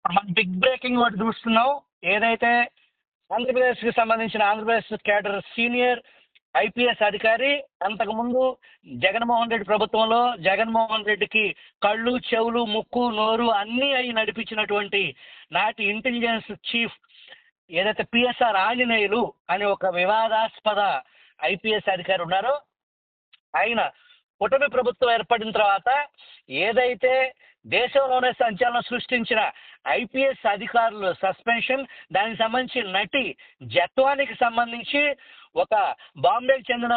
మనం big breaking ఒకటి చూస్తున్నాం. ఏదైతే ఆంధ్రప్రదేశ్కి సంబంధించిన ఆంధ్రప్రదేశ్ క్యాడర్ సీనియర్ ఐపీఎస్ అధికారి అంతకుముందు జగన్మోహన్ రెడ్డి ప్రభుత్వంలో జగన్మోహన్ రెడ్డికి కళ్ళు చెవులు ముక్కు నోరు అన్నీ అయి నడిపించినటువంటి నాటి ఇంటెలిజెన్స్ చీఫ్ ఏదైతే పిఎస్ఆర్ ఆంజనేయులు అనే ఒక వివాదాస్పద ఐపీఎస్ అధికారి ఉన్నారో ఆయన కూటమి ప్రభుత్వం ఏర్పడిన తర్వాత ఏదైతే దేశంలోనే సంచలనం సృష్టించిన ఐపీఎస్ అధికారులు సస్పెన్షన్, దానికి సంబంధించి నటి జత్వానికి సంబంధించి ఒక బాంబేకి చెందిన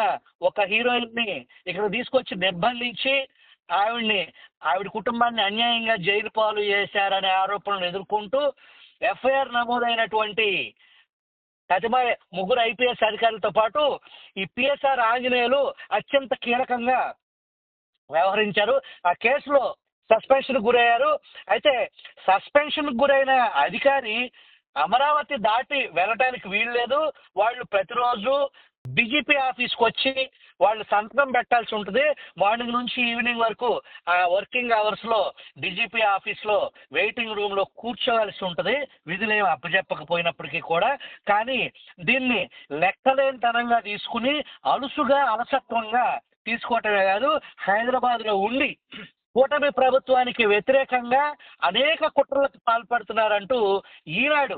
ఒక హీరోయిన్ ని ఇక్కడ తీసుకొచ్చి నిర్బంధించి ఆవిడ కుటుంబాన్ని అన్యాయంగా జైలు పాలు చేశారనే ఆరోపణలు ఎదుర్కొంటూ ఎఫ్ఐఆర్ నమోదైనటువంటి ముగ్గురు ఐపీఎస్ అధికారులతో పాటు ఈ పిఎస్ఆర్ ఆంజనేయులు అత్యంత కీలకంగా వ్యవహరించారు. ఆ కేసులో సస్పెన్షన్ గురయ్యారు. అయితే సస్పెన్షన్ గురైన అధికారి అమరావతి దాటి వెళ్ళటానికి వీల్లేదు. వాళ్ళు ప్రతిరోజు డీజీపీ ఆఫీస్కి వచ్చి వాళ్ళు సంతకం పెట్టాల్సి ఉంటుంది. మార్నింగ్ నుంచి ఈవినింగ్ వరకు ఆ వర్కింగ్ అవర్స్లో డీజీపీ ఆఫీస్లో వెయిటింగ్ రూమ్లో కూర్చోవలసి ఉంటుంది, విధులేమి అప్పచెప్పకపోయినప్పటికీ కూడా. కానీ దీన్ని లెక్కలేనితనంగా తీసుకుని అలసత్వంగా తీసుకోవటమే కాదు, హైదరాబాద్లో ఉండి కూటమి ప్రభుత్వానికి వ్యతిరేకంగా అనేక కుట్రలకు పాల్పడుతున్నారంటూ ఈనాడు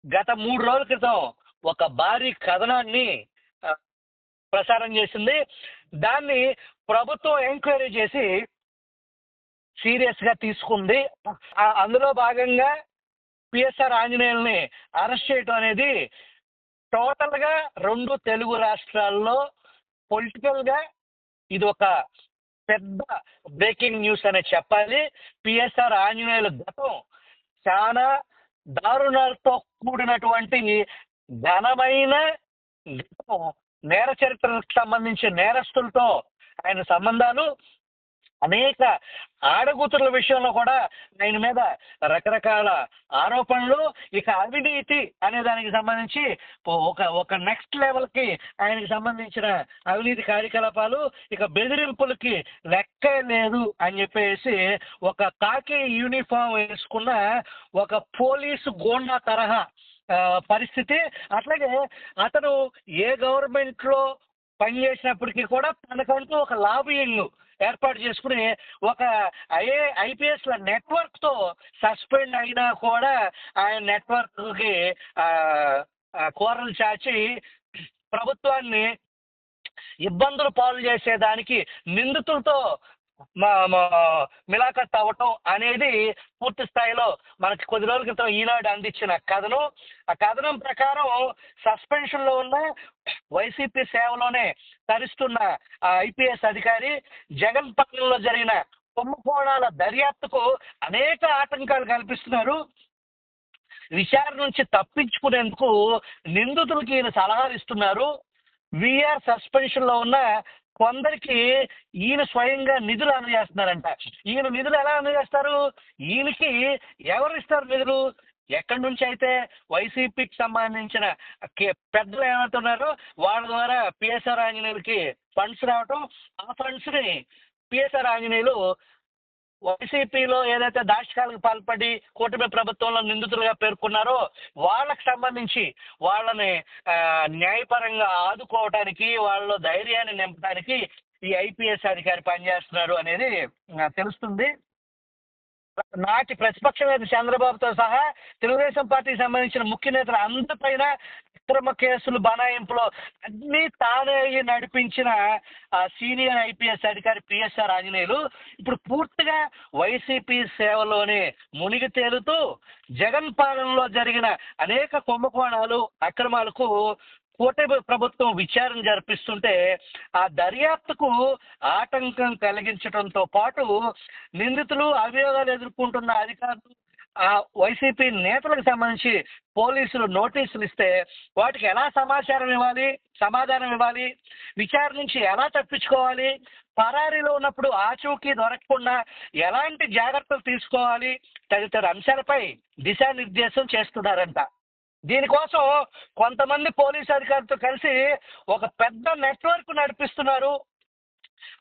గత 3 రోజుల క్రితం ఒక భారీ కథనాన్ని ప్రసారం చేసింది. దాన్ని ప్రభుత్వం ఎంక్వైరీ చేసి సీరియస్గా తీసుకుంది. అందులో భాగంగా పిఎస్ఆర్ ఆంజనేయుల్ని అరెస్ట్ చేయడం అనేది టోటల్గా 2 తెలుగు రాష్ట్రాల్లో పొలిటికల్గా ఇది ఒక పెద్ద బ్రేకింగ్ న్యూస్ అనే చెప్పాలి. పిఎస్ఆర్ ఆంజనేయుల గతం చాలా దారుణాలతో కూడినటువంటి ఘనమైన నేర చరిత్రకు సంబంధించిన నేరస్తులతో ఆయన సంబంధాలు, అనేక ఆడకూతుర్ల విషయంలో కూడా ఆయన మీద రకరకాల ఆరోపణలు, ఇక అవినీతి అనే దానికి సంబంధించి ఒక నెక్స్ట్ లెవెల్కి ఆయనకి సంబంధించిన అవినీతి కార్యకలాపాలు, ఇక బెదిరింపులకి లెక్కే లేదు అని చెప్పేసి ఒక కాకి యూనిఫామ్ వేసుకున్న ఒక పోలీసు గోండా తరహా పరిస్థితి. అట్లాగే అతను ఏ గవర్నమెంట్లో పనిచేసినప్పటికీ కూడా తనకంటూ ఒక లాబియింగ్ ఏర్పాటు చేసుకుని ఒక ఐపీఎస్ల నెట్వర్క్తో సస్పెండ్ అయినా కూడా ఆయన నెట్వర్క్కి కూరలు చాచి ప్రభుత్వాన్ని ఇబ్బందులు పాలు చేసేదానికి నిందితులతో మిలాఖత్ అవ్వటం అనేది పూర్తి స్థాయిలో మనకి కొద్ది రోజుల క్రితం ఈనాడు అందించిన కథనం. ఆ కథనం ప్రకారం సస్పెన్షన్లో ఉన్న వైసీపీ సేవలోనే తరిస్తున్న ఆ ఐపీఎస్ అధికారి జగన్ పాలనలో జరిగిన కుంభకోణాల దర్యాప్తుకు అనేక ఆటంకాలు కల్పిస్తున్నారు. విచారణ నుంచి తప్పించుకునేందుకు నిందితులకి ఈయన సలహాలు ఇస్తున్నారు. వీఆర్ సస్పెన్షన్లో ఉన్న కొందరికి ఈయన స్వయంగా నిధులు అందజేస్తున్నారంట. ఈయన నిధులు ఎలా అందజేస్తారు? ఈయనకి ఎవరు ఇస్తారు నిధులు? ఎక్కడి నుంచి అయితే వైసీపీకి సంబంధించిన పెద్దలు ఏమవుతున్నారో వాళ్ళ ద్వారా పిఎస్ఆర్ ఆంజనేయులకి ఫండ్స్ రావటం, ఆ ఫండ్స్ని పిఎస్ఆర్ ఆంజనేయులు వైసీపీలో ఏదైతే దాష్టికాలకు పాల్పడి కూటమి ప్రభుత్వంలో నిందితులుగా పేర్కొన్నారో వాళ్ళకి సంబంధించి వాళ్ళని న్యాయపరంగా ఆదుకోవటానికి, వాళ్ళలో ధైర్యాన్ని నింపడానికి ఈ ఐపీఎస్ అధికారి పనిచేస్తున్నారు అనేది తెలుస్తుంది. నాటి ప్రతిపక్ష నేత చంద్రబాబుతో సహా తెలుగుదేశం పార్టీకి సంబంధించిన ముఖ్య నేతలు అందరిపైన అక్రమ కేసులు బనాయింపులో అన్నీ తానే నడిపించిన ఆ సీనియర్ ఐపీఎస్ అధికారి పిఎస్ఆర్ ఆంజనేయులు ఇప్పుడు పూర్తిగా వైసీపీ సేవలోనే మునిగి తేలుతూ జగన్ పాలనలో జరిగిన అనేక కుంభకోణాలు అక్రమాలకు కూటమి ప్రభుత్వం విచారణ జరిపిస్తుంటే ఆ దర్యాప్తుకు ఆటంకం కలిగించడంతో పాటు నిందితులు అభియోగాలు ఎదుర్కొంటున్న అధికారులు ఆ వైసీపీ నేతలకు సంబంధించి పోలీసులు నోటీసులు ఇస్తే వాటికి ఎలా సమాధానం ఇవ్వాలి, విచారణ నుంచి ఎలా తప్పించుకోవాలి, పరారీలో ఉన్నప్పుడు ఆచూకీ దొరకకుండా ఎలాంటి జాగ్రత్తలు తీసుకోవాలి తదితర అంశాలపై దిశానిర్దేశం చేస్తున్నారంట. దీనికోసం కొంతమంది పోలీసు అధికారులతో కలిసి ఒక పెద్ద నెట్వర్క్ నడిపిస్తున్నారు.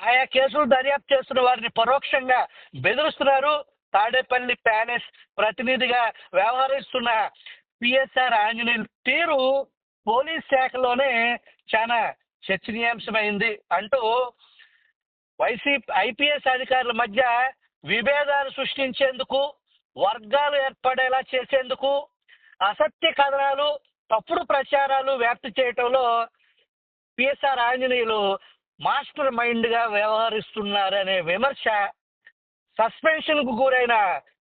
ఆయా కేసులు దర్యాప్తు చేస్తున్న వారిని పరోక్షంగా బెదిరిస్తున్నారు. తాడేపల్లి ప్యాలెస్ ప్రతినిధిగా వ్యవహరిస్తున్న పిఎస్ఆర్ ఆంజనేయులు తీరు పోలీస్ శాఖలోనే చాలా చర్చనీయాంశమైంది అంటూ ఐపీఎస్ అధికారుల మధ్య విభేదాలు సృష్టించేందుకు, వర్గాలు ఏర్పడేలా చేసేందుకు, అసత్య కథనాలు, తప్పుడు ప్రచారాలు వ్యాప్తి చేయటంలో పిఎస్ఆర్ ఆంజనేయులు మాస్టర్ మైండ్గా వ్యవహరిస్తున్నారనే విమర్శ, సస్పెన్షన్కు గురైన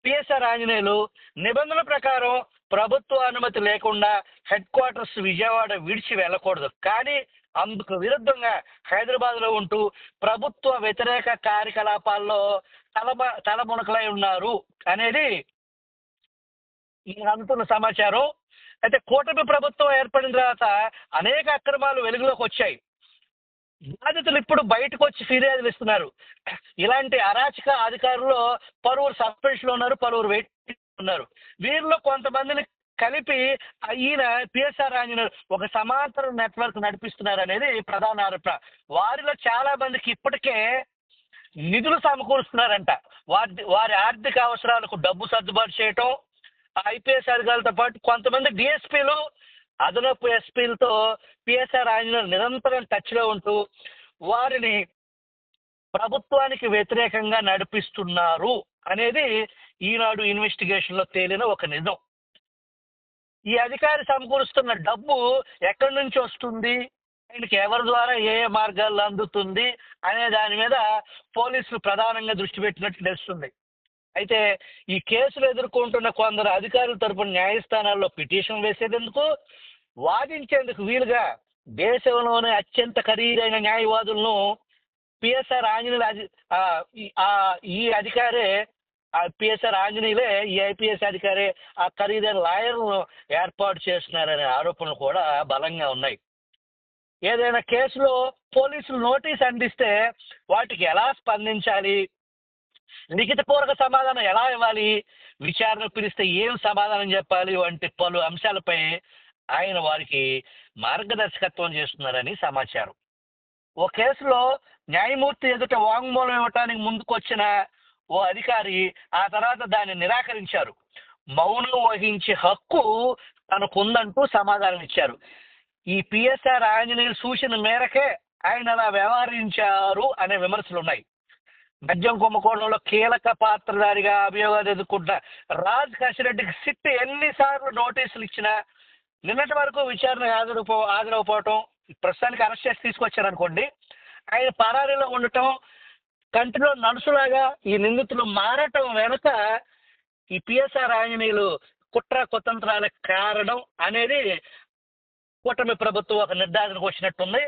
పిఎస్ఆర్ ఆంజనేయులు నిబంధనల ప్రకారం ప్రభుత్వ అనుమతి లేకుండా హెడ్ క్వార్టర్స్ విజయవాడ విడిచి వెళ్ళకూడదు, కానీ అందుకు విరుద్ధంగా హైదరాబాద్లో ఉంటూ ప్రభుత్వ వ్యతిరేక కార్యకలాపాల్లో తలమునకలై ఉన్నారు అనేది అందుతున్న సమాచారం. అయితే కూటమి ప్రభుత్వం ఏర్పడిన తర్వాత అనేక అక్రమాలు వెలుగులోకి వచ్చాయి. బాధితులు ఇప్పుడు బయటకు వచ్చి ఫిర్యాదులు ఇస్తున్నారు. ఇలాంటి అరాచక అధికారులు పలువురు సస్పెన్షన్లో ఉన్నారు, పలువురు వెయిట్ ఉన్నారు. వీరిలో కొంతమందిని కలిపి ఈయన పిఎస్ఆర్ ఆంజనేయులు ఒక సమాంతర నెట్వర్క్ నడిపిస్తున్నారు అనేది ప్రధాన ఆరోపణ. వారిలో చాలా మందికి ఇప్పటికే నిధులు సమకూరుస్తున్నారంట. వారి ఆర్థిక అవసరాలకు డబ్బు సర్దుబాటు చేయటం, ఐపీఎస్ అధికారులతో పాటు కొంతమంది డిఎస్పీలు, అదనపు ఎస్పీలతో పిఎస్ఆర్ ఆంజనేయులు నిరంతరం టచ్లో ఉంటూ వారిని ప్రభుత్వానికి వ్యతిరేకంగా నడిపిస్తున్నారు అనేది ఈనాడు ఇన్వెస్టిగేషన్లో తేలిన ఒక నిజం. ఈ అధికారి సమకూరుస్తున్న డబ్బు ఎక్కడి నుంచి వస్తుంది, ఆయనకి ఎవరి ద్వారా ఏ ఏ మార్గాల్లో అందుతుంది అనే దాని మీద పోలీసులు ప్రధానంగా దృష్టి పెట్టినట్టు తెలుస్తుంది. అయితే ఈ కేసులు ఎదుర్కొంటున్న కొందరు అధికారుల తరపున న్యాయస్థానాల్లో పిటిషన్ వేసేందుకు, వాదించేందుకు వీలుగా దేశంలోనే అత్యంత ఖరీదైన న్యాయవాదులను పిఎస్ఆర్ ఆంజనేయులు ఈ అధికారే పిఎస్ఆర్ ఆంజనేయులే ఈ ఐపీఎస్ అధికారే ఆ ఖరీదైన లాయర్లను ఏర్పాటు చేస్తున్నారనే ఆరోపణలు కూడా బలంగా ఉన్నాయి. ఏదైనా కేసులో పోలీసులు నోటీస్ అందిస్తే వాటికి ఎలా స్పందించాలి, లిఖితపూర్వక సమాధానం ఎలా ఇవ్వాలి, విచారణ పిలిస్తే ఏం సమాధానం చెప్పాలి వంటి పలు అంశాలపై ఆయన వారికి మార్గదర్శకత్వం చేస్తున్నారని సమాచారం. ఓ కేసులో న్యాయమూర్తి ఎదుట వాంగ్మూలం ఇవ్వటానికి ముందుకొచ్చిన ఓ అధికారి ఆ తర్వాత దాన్ని నిరాకరించారు. మౌనం వహించే హక్కు తనకుందంటూ సమాధానం ఇచ్చారు. ఈ పిఎస్ఆర్ ఆంజనేయులు సూచన మేరకే ఆయన అలా వ్యవహరించారు అనే విమర్శలు ఉన్నాయి. మద్యం కుంభకోణంలో కీలక పాత్రధారిగా అభియోగాలు ఎదుర్కొంటున్న రాజ్ కసిరెడ్డికి సిట్ ఎన్నిసార్లు నోటీసులు ఇచ్చినా నిన్నటి వరకు విచారణ హాజరవపోవటం, ప్రస్తుతానికి అరెస్ట్ చేసి తీసుకొచ్చారనుకోండి, ఆయన పరారీలో ఉండటం, కంటిలో నడుసులాగా ఈ నిందితులు మారటం వెనుక ఈ పిఎస్ఆర్ ఆంజనేయులు కుట్ర కుతంత్రాలకు కారణం అనేది కూటమి ప్రభుత్వం ఒక నిర్ధారణకు వచ్చినట్టుంది.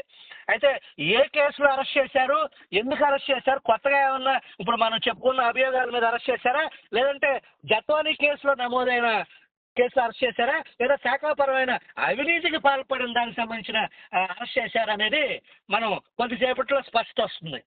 అయితే ఏ కేసులో అరెస్ట్ చేశారు, ఎందుకు అరెస్ట్ చేశారు, కొత్తగా ఏమన్నా ఇప్పుడు మనం చెప్పుకున్న అభియోగాల మీద అరెస్ట్ చేశారా, లేదంటే జత్వానీ కేసులో నమోదైన కేసులో అరెస్ట్ చేశారా, లేదా శాఖాపరమైన అవినీతికి పాల్పడిన దానికి సంబంధించిన అరెస్ట్ చేశారా అనేది మనం కొద్దిసేపట్లో స్పష్టత వస్తుంది.